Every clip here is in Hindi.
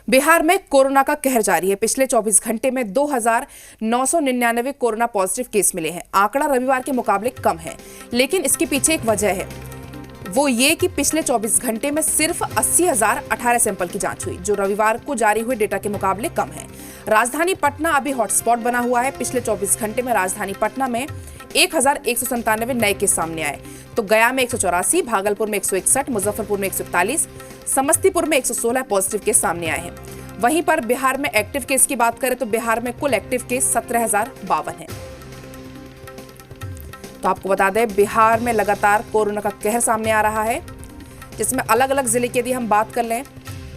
बिहार में कोरोना का कहर जारी है। पिछले 24 घंटे में 2,999 कोरोना पॉजिटिव केस मिले हैं। आंकड़ा रविवार के मुकाबले कम है, लेकिन इसके पीछे एक वजह है, वो ये कि पिछले 24 घंटे में सिर्फ 80,018 सैंपल की जांच हुई, जो रविवार को जारी हुए डेटा के मुकाबले कम है। राजधानी पटना अभी हॉटस्पॉट बना हुआ है। पिछले 24 घंटे में राजधानी पटना में 1,197 नए केस सामने आए, तो गया में 184, भागलपुर में 161, मुजफ्फरपुर में 141, समस्तीपुर में 116 पॉजिटिव केस सामने आए हैं। वहीं पर बिहार में एक्टिव केस की बात करें तो बिहार में कुल एक्टिव केस 17,052 हैं। तो आपको बता दें, बिहार में लगातार कोरोना का कहर सामने आ रहा है, जिसमें अलग अलग जिले की यदि हम बात कर लें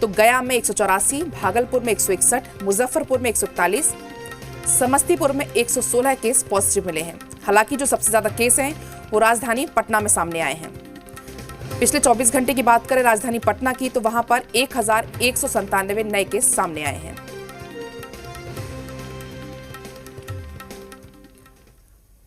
तो गया में 184, भागलपुर में 161, मुजफ्फरपुर में 141, समस्तीपुर में 116 केस पॉजिटिव मिले हैं। हालांकि जो सबसे ज्यादा केस हैं वो राजधानी पटना में सामने आए हैं। पिछले 24 घंटे की बात करें राजधानी पटना की तो वहां पर 1,197 नए केस सामने आए हैं।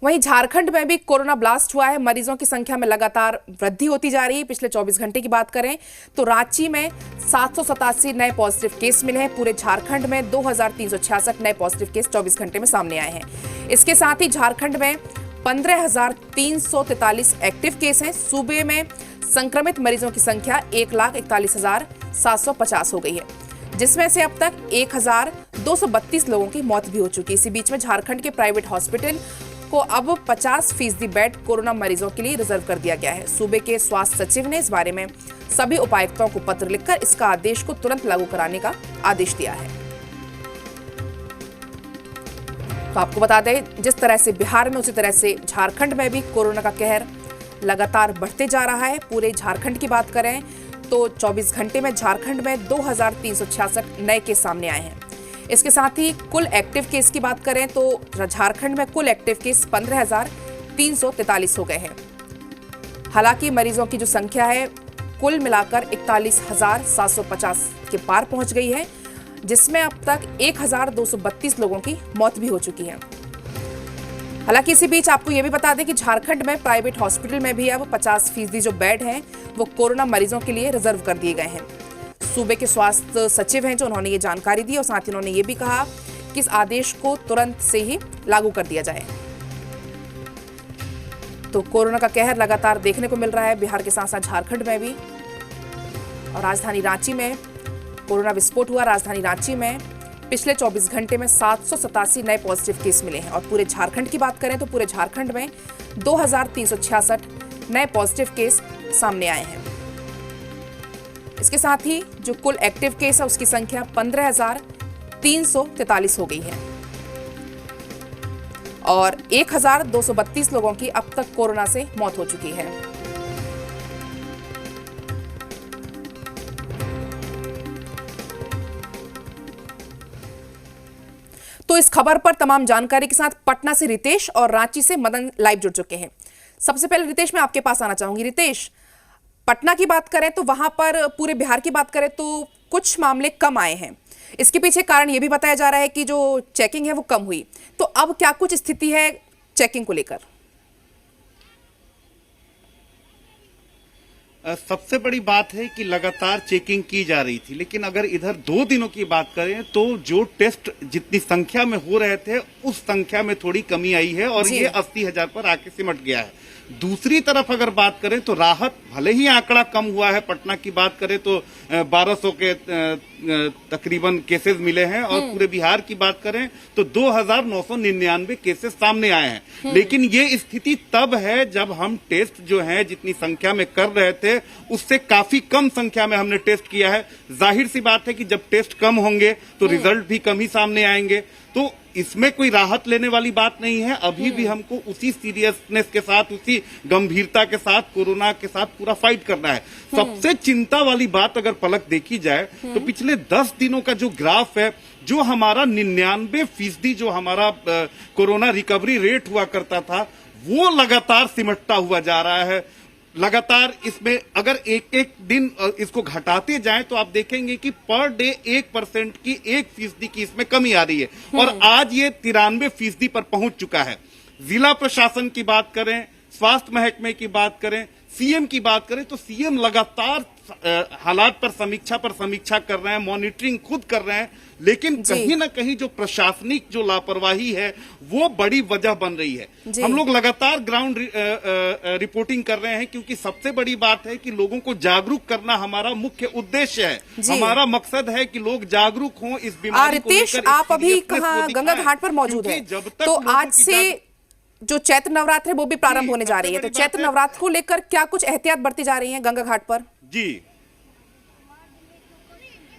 वहीं झारखंड में भी कोरोना ब्लास्ट हुआ है। मरीजों की संख्या में लगातार वृद्धि होती जा रही है। पिछले 24 घंटे की बात करें तो रांची में 787 नए पॉजिटिव केस मिले हैं। पूरे झारखंड में 2,366 नए पॉजिटिव केस 24 घंटे में सामने आए हैं। इसके साथ ही झारखंड में 15,343 एक्टिव केस हैं। सूबे में संक्रमित मरीजों की संख्या 1,41,750 हो गई है, जिसमें से अब तक 1,232 लोगों की मौत भी हो चुकी है। इसी बीच में झारखंड के प्राइवेट हॉस्पिटल को अब 50% बेड कोरोना मरीजों के लिए रिजर्व कर दिया गया है। सूबे के स्वास्थ्य सचिव ने इस बारे में सभी उपायुक्तों को पत्र लिखकर इसका आदेश को तुरंत लागू कराने का आदेश दिया है। तो आपको बता दें, जिस तरह से बिहार में उसी तरह से झारखंड में भी कोरोना का कहर लगातार बढ़ते जा रहा है। पूरे झारखंड की बात करें तो 24 घंटे में झारखंड में 2,366 नए केस सामने आए हैं। इसके साथ ही कुल एक्टिव केस की बात करें तो झारखंड में कुल एक्टिव केस 15,343 हो गए हैं। हालांकि मरीजों की जो संख्या है कुल मिलाकर 41,750 के पार पहुंच गई है, जिसमें अब तक 1,232 लोगों की मौत भी हो चुकी है। हालांकि इसी बीच आपको यह भी बता दें कि झारखंड में प्राइवेट हॉस्पिटल में भी अब 50% जो बेड हैं वो कोरोना मरीजों के लिए रिजर्व कर दिए गए हैं। सूबे के स्वास्थ्य सचिव हैं जो उन्होंने ये जानकारी दी और साथ ही उन्होंने ये भी कहा कि इस आदेश को तुरंत से ही लागू कर दिया जाए। तो कोरोना का कहर लगातार देखने को मिल रहा है बिहार के साथ साथ झारखंड में भी। और राजधानी रांची में कोरोना विस्फोट हुआ। राजधानी रांची में पिछले 24 घंटे में 787 नए पॉजिटिव केस मिले हैं। और पूरे झारखंड की बात करें तो पूरे झारखंड में 2,366 नए पॉजिटिव केस सामने आए हैं। इसके साथ ही जो कुल एक्टिव केस है उसकी संख्या 15,343 हो गई है और 1,232 लोगों की अब तक कोरोना से मौत हो चुकी है। तो इस खबर पर तमाम जानकारी के साथ पटना से रितेश और रांची से मदन लाइव जुड़ चुके हैं। सबसे पहले रितेश, मैं आपके पास आना चाहूंगी। रितेश, पटना की बात करें तो वहां पर पूरे बिहार की बात करें तो कुछ मामले कम आए हैं। इसके पीछे कारण यह भी बताया जा रहा है कि जो चेकिंग है वो कम हुई, तो अब क्या कुछ स्थिति है चेकिंग को लेकर? सबसे बड़ी बात है कि लगातार चेकिंग की जा रही थी, लेकिन अगर इधर 2 दिनों की बात करें तो जो टेस्ट जितनी संख्या में हो रहे थे उस संख्या में थोड़ी कमी आई है और ये 80,000 पर आके सिमट गया है। दूसरी तरफ अगर बात करें तो राहत, भले ही आंकड़ा कम हुआ है, पटना की बात करें तो 1200 के तकरीबन केसेस मिले हैं और पूरे बिहार की बात करें तो 2,999 केसेस सामने आए हैं। लेकिन ये स्थिति तब है जब हम टेस्ट जो है जितनी संख्या में कर रहे थे उससे काफी कम संख्या में हमने टेस्ट किया है। जाहिर सी बात है कि जब टेस्ट कम होंगे तो रिजल्ट भी कम ही सामने आएंगे। तो इसमें कोई राहत लेने वाली बात नहीं है। अभी भी हमको उसी सीरियसनेस के साथ, उसी गंभीरता के साथ कोरोना के साथ पूरा फाइट करना है। सबसे चिंता वाली बात अगर पलक देखी जाए तो पिछले 10 दिनों का जो ग्राफ है, जो हमारा 99% जो हमारा कोरोना रिकवरी रेट हुआ करता था वो लगातार सिमटता हुआ जा रहा है। लगातार इसमें अगर एक एक दिन इसको घटाते जाएं तो आप देखेंगे कि पर डे 1% की 1% की इसमें कमी आ रही है और आज ये 93% पर पहुंच चुका है। जिला प्रशासन की बात करें, स्वास्थ्य महकमे की बात करें, सीएम की बात करें तो सीएम लगातार हालात पर समीक्षा कर रहे हैं, मॉनिटरिंग खुद कर रहे हैं, लेकिन कहीं ना कहीं जो प्रशासनिक जो लापरवाही है वो बड़ी वजह बन रही है। हम लोग लगातार ग्राउंड रिपोर्टिंग कर रहे हैं, क्योंकि सबसे बड़ी बात है कि लोगों को जागरूक करना हमारा मुख्य उद्देश्य है। हमारा मकसद है कि लोग जागरूक हों इस बीमारी को रितेश, लेकर। आप अभी कहाँ गंगा घाट पर मौजूद है, तो आज से जो चैत्र नवरात्र है वो भी प्रारंभ होने जा रही है, तो चैत्र नवरात्र को लेकर क्या कुछ एहतियात बरती जा रही है गंगा घाट पर? जी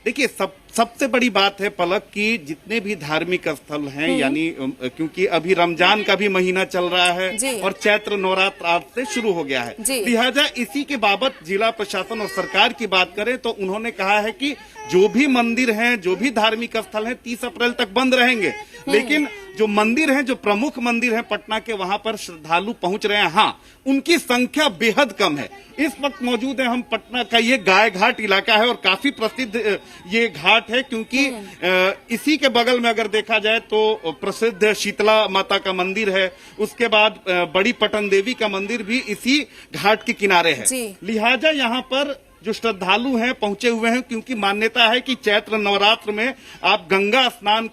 देखिए, सबसे बड़ी बात है पलक कि जितने भी धार्मिक स्थल हैं, यानी क्योंकि अभी रमजान का भी महीना चल रहा है और चैत्र नवरात्र आज से शुरू हो गया है, लिहाजा इसी के बाबत जिला प्रशासन और सरकार की बात करें तो उन्होंने कहा है कि जो भी मंदिर हैं, जो भी धार्मिक स्थल हैं 30 अप्रैल तक बंद रहेंगे, लेकिन जो मंदिर हैं, जो प्रमुख मंदिर हैं पटना के, वहां पर श्रद्धालु पहुंच रहे हैं। हाँ, उनकी संख्या बेहद कम है। इस वक्त मौजूद है हम पटना का ये गाय घाट इलाका है और काफी प्रसिद्ध ये घाट है, क्योंकि इसी के बगल में अगर देखा जाए तो प्रसिद्ध शीतला माता का मंदिर है, उसके बाद बड़ी पटन देवी का मंदिर भी इसी घाट के किनारे है। लिहाजा यहाँ पर जो श्रद्धालु हैं पहुंचे हुए हैं, क्योंकि मान्यता है कि चैत्र नवरात्र में आप गंगा स्नान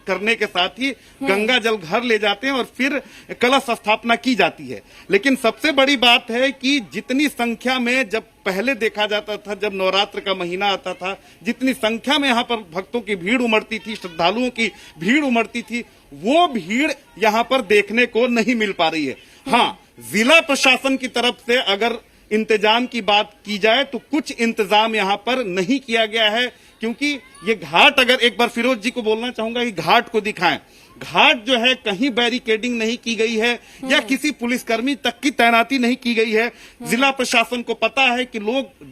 करने के साथ ही गंगा जल घर ले जाते हैं और फिर कलश स्थापना की जाती है। लेकिन सबसे बड़ी बात है कि जितनी संख्या में जब पहले देखा जाता था, जब नवरात्र का महीना आता था, जितनी संख्या में यहाँ पर भक्तों की भीड़ उमड़ती थी, श्रद्धालुओं की भीड़ उमड़ती थी, वो भीड़ यहाँ पर देखने को नहीं मिल पा रही है। हाँ, जिला प्रशासन की तरफ से अगर इंतजाम की बात की जाए तो कुछ इंतजाम यहाँ पर नहीं किया गया है, क्योंकि ये घाट, अगर एक बार फिरोज जी को बोलना चाहूंगा कि घाट को दिखाएं, घाट जो है कहीं बैरिकेडिंग नहीं की गई है या किसी पुलिसकर्मी तक की तैनाती नहीं की गई है। जिला प्रशासन को पता है कि लोग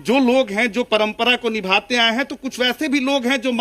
जो लोग हैं, जो परंपरा को निभाते आए हैं, तो कुछ वैसे भी लोग हैं जो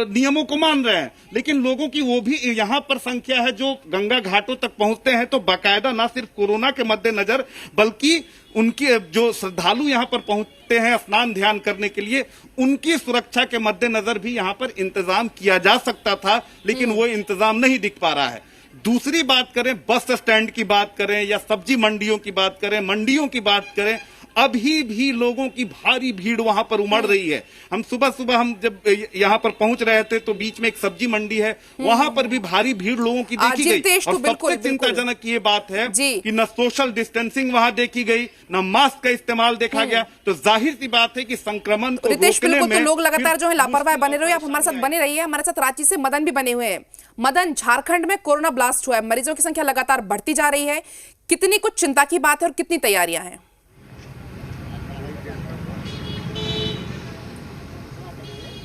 नियमों को मान रहे हैं, लेकिन लोगों की वो भी यहाँ पर संख्या है जो गंगा घाटों तक पहुंचते हैं तो बाकायदा ना सिर्फ कोरोना के मद्देनजर बल्कि उनकी जो श्रद्धालु यहाँ पर पहुंचते हैं स्नान ध्यान करने के लिए, उनकी सुरक्षा के मद्देनजर भी यहाँ पर इंतजाम किया जा सकता था, लेकिन वो इंतजाम नहीं दिख पा रहा है। दूसरी बात करें, बस स्टैंड की बात करें या सब्जी मंडियों की बात करें, मंडियों की बात करें, अभी भी लोगों की भारी भीड़ वहां पर उमड़ रही है। हम सुबह हम जब यहाँ पर पहुंच रहे थे तो बीच में एक सब्जी मंडी है, वहां पर भी भारी भीड़ लोगों की देखी गई। और सबसे चिंताजनक ये बात है कि न सोशल डिस्टेंसिंग वहां देखी गई, न मास्क का इस्तेमाल देखा गया, तो जाहिर सी बात है कि संक्रमण को रोकने में तो लोग लगातार जो है लापरवाह बने रहे। आप हमारे साथ बने रहिए। हमारे साथ रांची से मदन भी बने हुए हैं। मदन, झारखंड में कोरोना ब्लास्ट हुआ है, मरीजों की संख्या लगातार बढ़ती जा रही है, कितनी कुछ चिंता की बात है और कितनी तैयारियां हैं?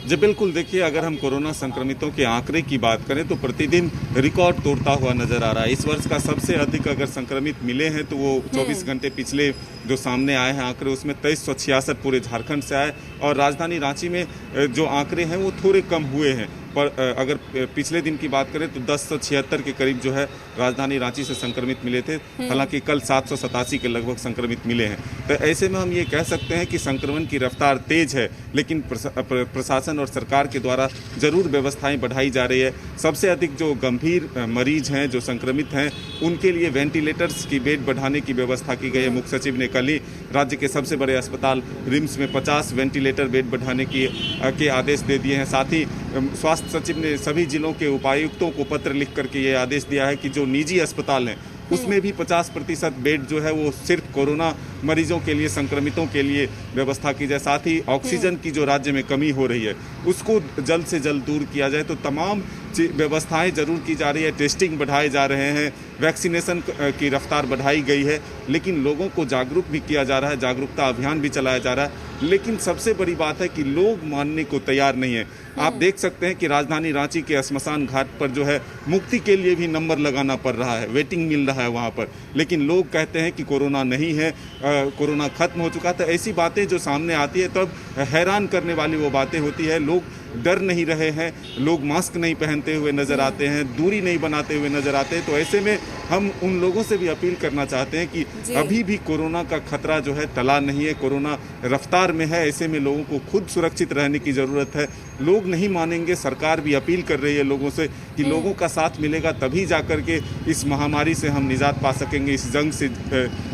जी बिल्कुल, देखिए, अगर हम कोरोना संक्रमितों के आंकड़े की बात करें तो प्रतिदिन रिकॉर्ड तोड़ता हुआ नजर आ रहा है। इस वर्ष का सबसे अधिक अगर संक्रमित मिले हैं तो वो 24 घंटे पिछले जो सामने आए हैं आंकड़े, उसमें 2366 पूरे झारखंड से आए और राजधानी रांची में जो आंकड़े हैं वो थोड़े कम हुए हैं। पर अगर पिछले दिन की बात करें तो 1076 के करीब जो है राजधानी रांची से संक्रमित मिले थे, हालांकि कल 787 के लगभग संक्रमित मिले हैं। तो ऐसे में हम ये कह सकते हैं कि संक्रमण की रफ्तार तेज है, लेकिन प्रशासन और सरकार के द्वारा जरूर व्यवस्थाएं बढ़ाई जा रही है। सबसे अधिक जो गंभीर मरीज हैं, जो संक्रमित हैं, उनके लिए वेंटिलेटर्स की बेड बढ़ाने की व्यवस्था की गई है। मुख्य सचिव ने कल ही राज्य के सबसे बड़े अस्पताल रिम्स में 50 वेंटिलेटर बेड बढ़ाने के आदेश दे दिए हैं। साथ ही स्वास्थ्य सचिव ने सभी जिलों के उपायुक्तों को पत्र लिख करके ये आदेश दिया है कि जो निजी अस्पताल हैं उसमें भी 50% बेड जो है वो सिर्फ कोरोना मरीजों के लिए, संक्रमितों के लिए व्यवस्था की जाए। साथ ही ऑक्सीजन की जो राज्य में कमी हो रही है उसको जल्द से जल्द दूर किया जाए। तो तमाम व्यवस्थाएं जरूर की जा रही है, टेस्टिंग बढ़ाए जा रहे हैं, वैक्सीनेशन की रफ्तार बढ़ाई गई है, लेकिन लोगों को जागरूक भी किया जा रहा है, जागरूकता अभियान भी चलाया जा रहा है। लेकिन सबसे बड़ी बात है कि लोग मानने को तैयार नहीं है। आप देख सकते हैं कि राजधानी रांची के श्मशान घाट पर जो है मुक्ति के लिए भी नंबर लगाना पड़ रहा है, वेटिंग मिल रहा है वहाँ पर, लेकिन लोग कहते हैं कि कोरोना नहीं है, कोरोना खत्म हो चुका था। ऐसी बातें जो सामने आती है तब हैरान करने वाली वो बातें होती है। लोग डर नहीं रहे हैं, लोग मास्क नहीं पहनते हुए नजर आते हैं, दूरी नहीं बनाते हुए नजर आते हैं। तो ऐसे में हम उन लोगों से भी अपील करना चाहते हैं कि अभी भी कोरोना का खतरा जो है टला नहीं है, कोरोना रफ्तार में है। ऐसे में लोगों को खुद सुरक्षित रहने की जरूरत है। लोग नहीं मानेंगे, सरकार भी अपील कर रही है लोगों से कि लोगों का साथ मिलेगा तभी जाकर के इस महामारी से हम निजात पा सकेंगे, इस जंग से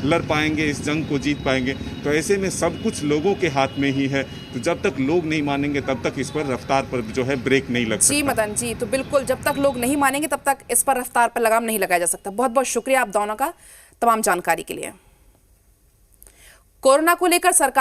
लड़ पाएंगे, इस जंग को जीत पाएंगे। तो ऐसे में सब कुछ लोगों के हाथ में ही है। तो जब तक लोग नहीं मानेंगे तब तक इस पर रफ्तार पर जो है ब्रेक नहीं लग सकता। जी मदन जी, तो बिल्कुल जब तक लोग नहीं मानेंगे तब तक इस पर रफ्तार पर लगाम नहीं लगाया जा सकता। बहुत बहुत शुक्रिया आप दोनों का तमाम जानकारी के लिए। कोरोना को लेकर सरकार